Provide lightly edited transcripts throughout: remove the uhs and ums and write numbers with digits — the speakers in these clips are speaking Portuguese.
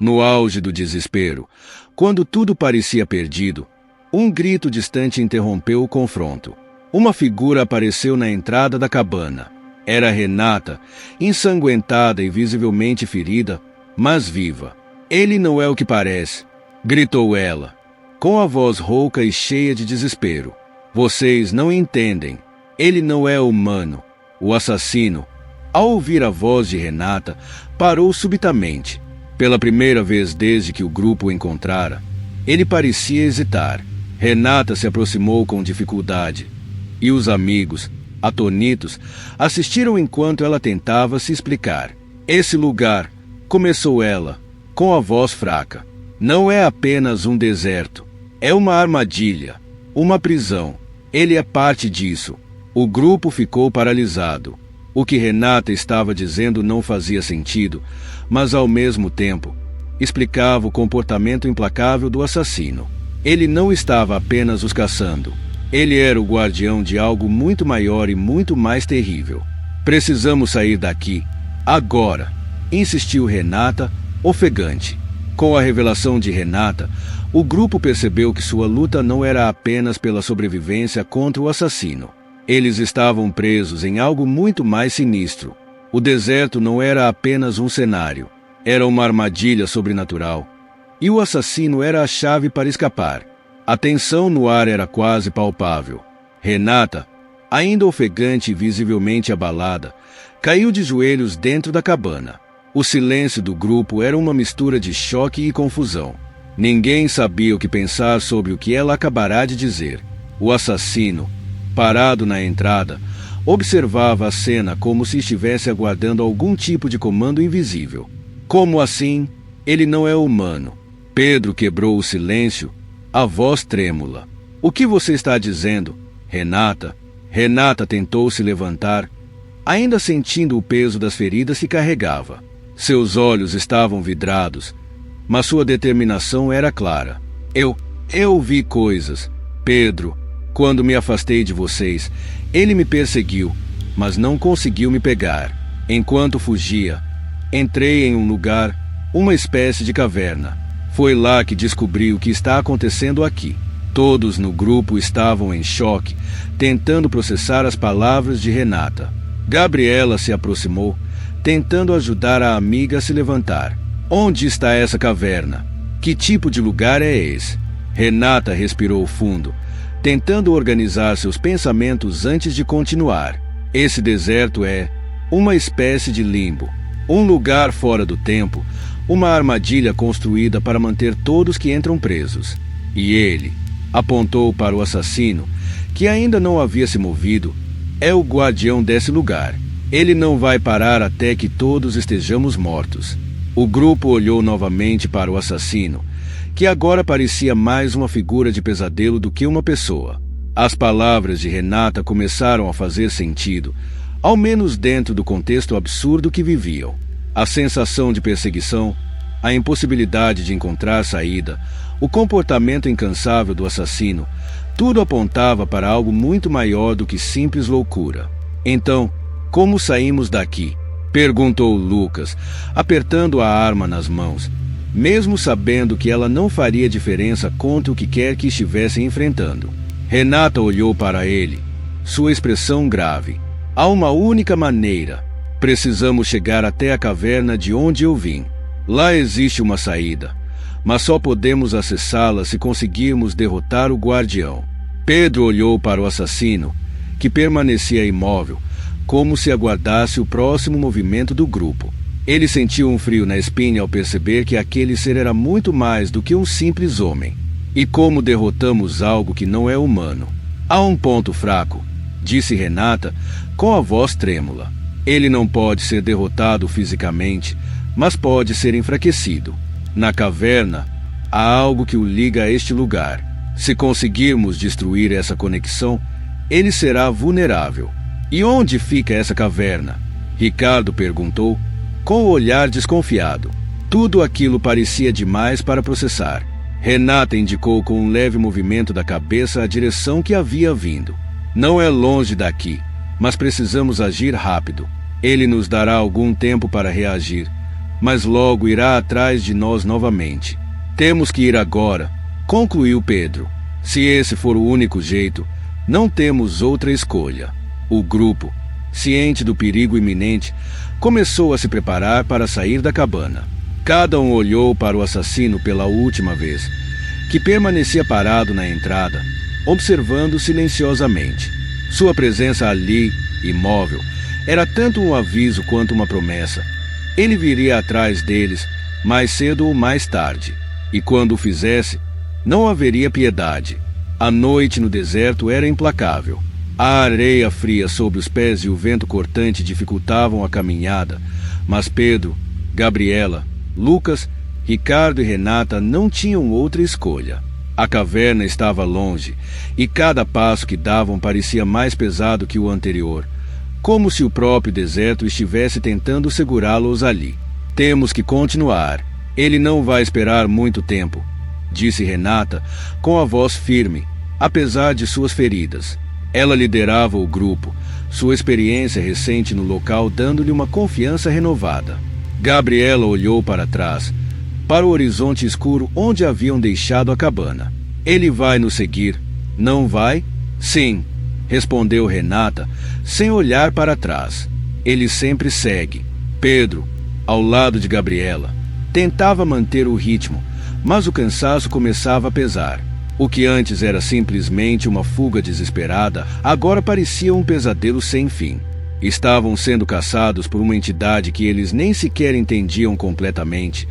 No auge do desespero, quando tudo parecia perdido, um grito distante interrompeu o confronto. Uma figura apareceu na entrada da cabana. Era Renata, ensanguentada e visivelmente ferida, mas viva. "Ele não é o que parece", gritou ela, com a voz rouca e cheia de desespero. "Vocês não entendem. Ele não é humano." O assassino, ao ouvir a voz de Renata, parou subitamente. Pela primeira vez desde que o grupo o encontrara, ele parecia hesitar. Renata se aproximou com dificuldade, e os amigos, atonitos, assistiram enquanto ela tentava se explicar. "Esse lugar", começou ela, com a voz fraca, "não é apenas um deserto. É uma armadilha, uma prisão. Ele é parte disso." O grupo ficou paralisado. O que Renata estava dizendo não fazia sentido, mas ao mesmo tempo explicava o comportamento implacável do assassino. Ele não estava apenas os caçando. Ele era o guardião de algo muito maior e muito mais terrível. "Precisamos sair daqui, agora", insistiu Renata, ofegante. Com a revelação de Renata, o grupo percebeu que sua luta não era apenas pela sobrevivência contra o assassino. Eles estavam presos em algo muito mais sinistro. O deserto não era apenas um cenário, era uma armadilha sobrenatural. E o assassino era a chave para escapar. A tensão no ar era quase palpável. Renata, ainda ofegante e visivelmente abalada, caiu de joelhos dentro da cabana. O silêncio do grupo era uma mistura de choque e confusão. Ninguém sabia o que pensar sobre o que ela acabará de dizer. O assassino, parado na entrada, observava a cena como se estivesse aguardando algum tipo de comando invisível. "Como assim? Ele não é humano." Pedro quebrou o silêncio, a voz trêmula. "O que você está dizendo, Renata?" Renata tentou se levantar, ainda sentindo o peso das feridas que carregava. Seus olhos estavam vidrados, mas sua determinação era clara. Eu vi coisas, Pedro. Quando me afastei de vocês, ele me perseguiu, mas não conseguiu me pegar. Enquanto fugia, entrei em um lugar, uma espécie de caverna. Foi lá que descobri o que está acontecendo aqui." Todos no grupo estavam em choque, tentando processar as palavras de Renata. Gabriela se aproximou, tentando ajudar a amiga a se levantar. "Onde está essa caverna? Que tipo de lugar é esse?" Renata respirou fundo, tentando organizar seus pensamentos antes de continuar. "Esse deserto é uma espécie de limbo, um lugar fora do tempo, uma armadilha construída para manter todos que entram presos. E ele", apontou para o assassino, que ainda não havia se movido, "é o guardião desse lugar. Ele não vai parar até que todos estejamos mortos." O grupo olhou novamente para o assassino, que agora parecia mais uma figura de pesadelo do que uma pessoa. As palavras de Renata começaram a fazer sentido, ao menos dentro do contexto absurdo que viviam. A sensação de perseguição, a impossibilidade de encontrar saída, o comportamento incansável do assassino, tudo apontava para algo muito maior do que simples loucura. "Então, como saímos daqui?" perguntou Lucas, apertando a arma nas mãos, mesmo sabendo que ela não faria diferença contra o que quer que estivessem enfrentando. Renata olhou para ele, sua expressão grave. "Há uma única maneira. Precisamos chegar até a caverna de onde eu vim. Lá existe uma saída, mas só podemos acessá-la se conseguirmos derrotar o guardião." Pedro olhou para o assassino, que permanecia imóvel, como se aguardasse o próximo movimento do grupo. Ele sentiu um frio na espinha ao perceber que aquele ser era muito mais do que um simples homem. "E como derrotamos algo que não é humano?" "Há um ponto fraco", disse Renata, com a voz trêmula. "Ele não pode ser derrotado fisicamente, mas pode ser enfraquecido. Na caverna, há algo que o liga a este lugar. Se conseguirmos destruir essa conexão, ele será vulnerável." "E onde fica essa caverna?" Ricardo perguntou, com o olhar desconfiado. Tudo aquilo parecia demais para processar. Renata indicou com um leve movimento da cabeça a direção que havia vindo. "Não é longe daqui, mas precisamos agir rápido. Ele nos dará algum tempo para reagir, mas logo irá atrás de nós novamente. Temos que ir agora, concluiu Pedro. Se esse for o único jeito, não temos outra escolha. O grupo, ciente do perigo iminente, começou a se preparar para sair da cabana. Cada um olhou para o assassino pela última vez, que permanecia parado na entrada, observando silenciosamente. Sua presença ali, imóvel, era tanto um aviso quanto uma promessa. Ele viria atrás deles, mais cedo ou mais tarde, e quando o fizesse, não haveria piedade. A noite no deserto era implacável. A areia fria sob os pés e o vento cortante dificultavam a caminhada, mas Pedro, Gabriela, Lucas, Ricardo e Renata não tinham outra escolha. A caverna estava longe, e cada passo que davam parecia mais pesado que o anterior, como se o próprio deserto estivesse tentando segurá-los ali. Temos que continuar. Ele não vai esperar muito tempo, disse Renata com a voz firme, apesar de suas feridas. Ela liderava o grupo, sua experiência recente no local dando-lhe uma confiança renovada. Gabriela olhou para trás, para o horizonte escuro onde haviam deixado a cabana. Ele vai nos seguir, não vai? Sim, respondeu Renata, sem olhar para trás. Ele sempre segue. Pedro, ao lado de Gabriela, tentava manter o ritmo, mas o cansaço começava a pesar. O que antes era simplesmente uma fuga desesperada, agora parecia um pesadelo sem fim. Estavam sendo caçados por uma entidade que eles nem sequer entendiam completamente,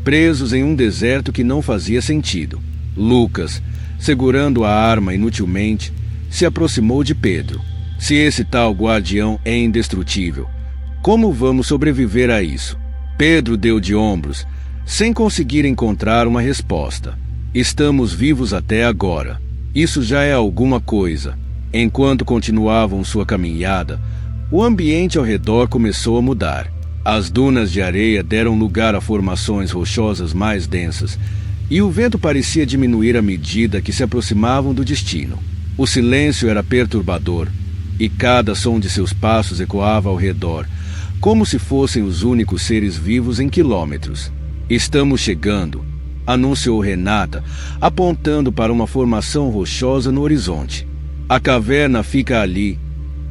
presos em um deserto que não fazia sentido. Lucas, segurando a arma inutilmente, se aproximou de Pedro. Se esse tal guardião é indestrutível, como vamos sobreviver a isso? Pedro deu de ombros, sem conseguir encontrar uma resposta. Estamos vivos até agora. Isso já é alguma coisa. Enquanto continuavam sua caminhada, o ambiente ao redor começou a mudar. As dunas de areia deram lugar a formações rochosas mais densas, e o vento parecia diminuir à medida que se aproximavam do destino. O silêncio era perturbador, e cada som de seus passos ecoava ao redor, como se fossem os únicos seres vivos em quilômetros. Estamos chegando, anunciou Renata, apontando para uma formação rochosa no horizonte. A caverna fica ali,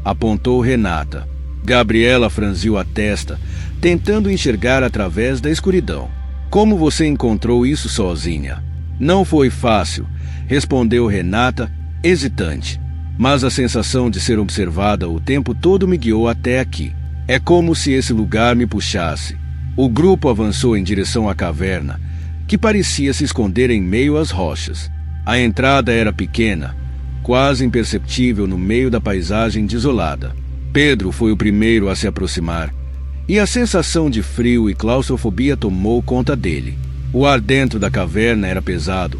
apontou Renata. Gabriela franziu a testa, tentando enxergar através da escuridão. Como você encontrou isso sozinha? Não foi fácil, respondeu Renata, hesitante. Mas a sensação de ser observada o tempo todo me guiou até aqui. É como se esse lugar me puxasse. O grupo avançou em direção à caverna, que parecia se esconder em meio às rochas. A entrada era pequena, quase imperceptível no meio da paisagem desolada. Pedro foi o primeiro a se aproximar, e a sensação de frio e claustrofobia tomou conta dele. O ar dentro da caverna era pesado,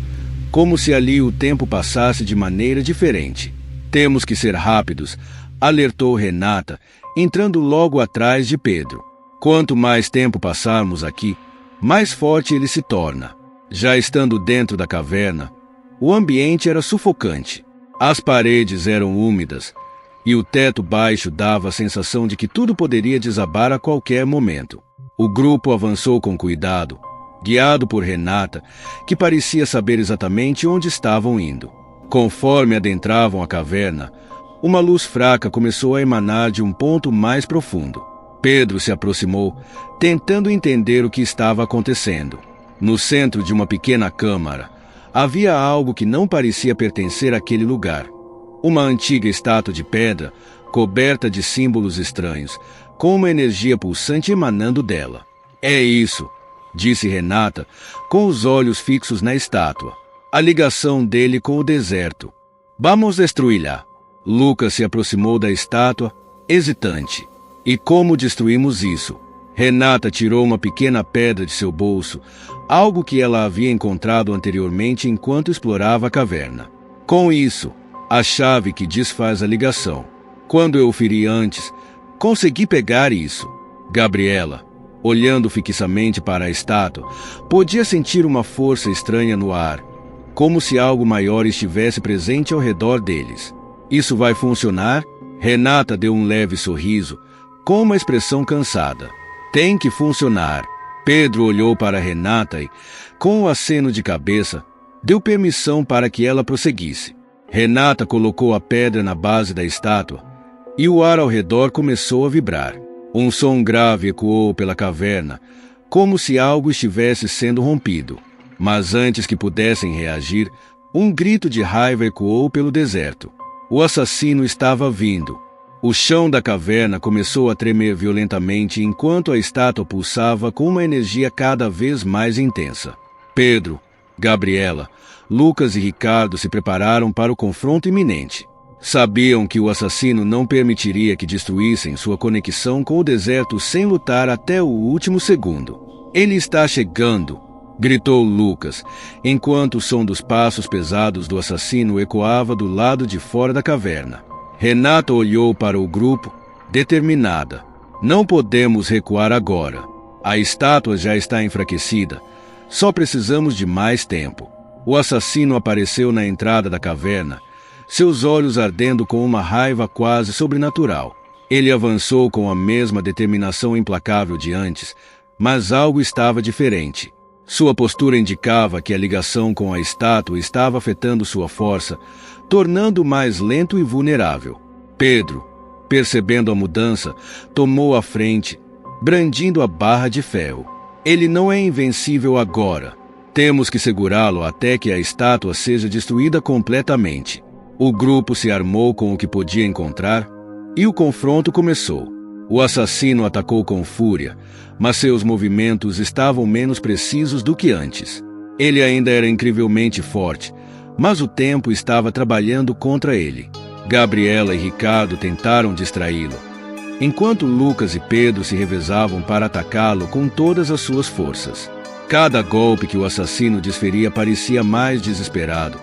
como se ali o tempo passasse de maneira diferente. Temos que ser rápidos, alertou Renata, entrando logo atrás de Pedro. Quanto mais tempo passarmos aqui, mais forte ele se torna. Já estando dentro da caverna, o ambiente era sufocante. As paredes eram úmidas, e o teto baixo dava a sensação de que tudo poderia desabar a qualquer momento. O grupo avançou com cuidado, guiado por Renata, que parecia saber exatamente onde estavam indo. Conforme adentravam a caverna, uma luz fraca começou a emanar de um ponto mais profundo. Pedro se aproximou, tentando entender o que estava acontecendo. No centro de uma pequena câmara, havia algo que não parecia pertencer àquele lugar. Uma antiga estátua de pedra, coberta de símbolos estranhos, com uma energia pulsante emanando dela. É isso, disse Renata, com os olhos fixos na estátua. A ligação dele com o deserto. Vamos destruí-la. Lucas se aproximou da estátua, hesitante. E como destruímos isso? Renata tirou uma pequena pedra de seu bolso, algo que ela havia encontrado anteriormente enquanto explorava a caverna. Com isso, a chave que desfaz a ligação. Quando eu o feri antes, consegui pegar isso. Gabriela, olhando fixamente para a estátua, podia sentir uma força estranha no ar, como se algo maior estivesse presente ao redor deles. Isso vai funcionar? Renata deu um leve sorriso, com uma expressão cansada. Tem que funcionar. Pedro olhou para Renata e, com o aceno de cabeça, deu permissão para que ela prosseguisse. Renata colocou a pedra na base da estátua e o ar ao redor começou a vibrar. Um som grave ecoou pela caverna, como se algo estivesse sendo rompido. Mas antes que pudessem reagir, um grito de raiva ecoou pelo deserto. O assassino estava vindo. O chão da caverna começou a tremer violentamente enquanto a estátua pulsava com uma energia cada vez mais intensa. Pedro, Gabriela, Lucas e Ricardo se prepararam para o confronto iminente. Sabiam que o assassino não permitiria que destruíssem sua conexão com o deserto sem lutar até o último segundo. Ele está chegando, gritou Lucas, enquanto o som dos passos pesados do assassino ecoava do lado de fora da caverna. Renata olhou para o grupo, determinada. Não podemos recuar agora. A estátua já está enfraquecida. Só precisamos de mais tempo. O assassino apareceu na entrada da caverna, seus olhos ardendo com uma raiva quase sobrenatural. Ele avançou com a mesma determinação implacável de antes, mas algo estava diferente. Sua postura indicava que a ligação com a estátua estava afetando sua força, tornando-o mais lento e vulnerável. Pedro, percebendo a mudança, tomou a frente, brandindo a barra de ferro. Ele não é invencível agora. Temos que segurá-lo até que a estátua seja destruída completamente. O grupo se armou com o que podia encontrar e o confronto começou. O assassino atacou com fúria, mas seus movimentos estavam menos precisos do que antes. Ele ainda era incrivelmente forte, mas o tempo estava trabalhando contra ele. Gabriela e Ricardo tentaram distraí-lo, enquanto Lucas e Pedro se revezavam para atacá-lo com todas as suas forças. Cada golpe que o assassino desferia parecia mais desesperado,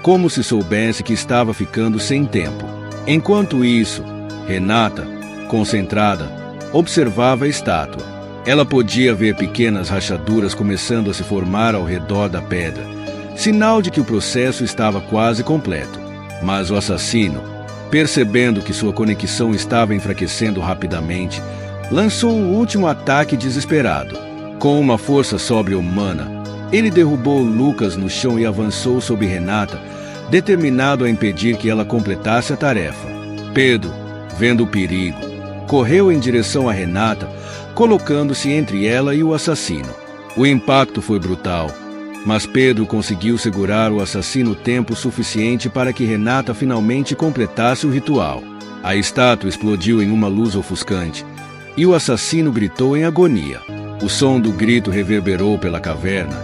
como se soubesse que estava ficando sem tempo. Enquanto isso, Renata, concentrada, observava a estátua. Ela podia ver pequenas rachaduras começando a se formar ao redor da pedra, sinal de que o processo estava quase completo. Mas o assassino, percebendo que sua conexão estava enfraquecendo rapidamente, lançou o último ataque desesperado. Com uma força sobre-humana, ele derrubou Lucas no chão e avançou sobre Renata, determinado a impedir que ela completasse a tarefa. Pedro, vendo o perigo, correu em direção a Renata, colocando-se entre ela e o assassino. O impacto foi brutal, mas Pedro conseguiu segurar o assassino tempo suficiente para que Renata finalmente completasse o ritual. A estátua explodiu em uma luz ofuscante, e o assassino gritou em agonia. O som do grito reverberou pela caverna,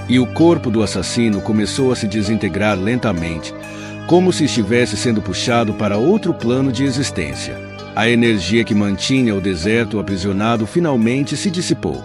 e o corpo do assassino começou a se desintegrar lentamente, como se estivesse sendo puxado para outro plano de existência. A energia que mantinha o deserto aprisionado finalmente se dissipou.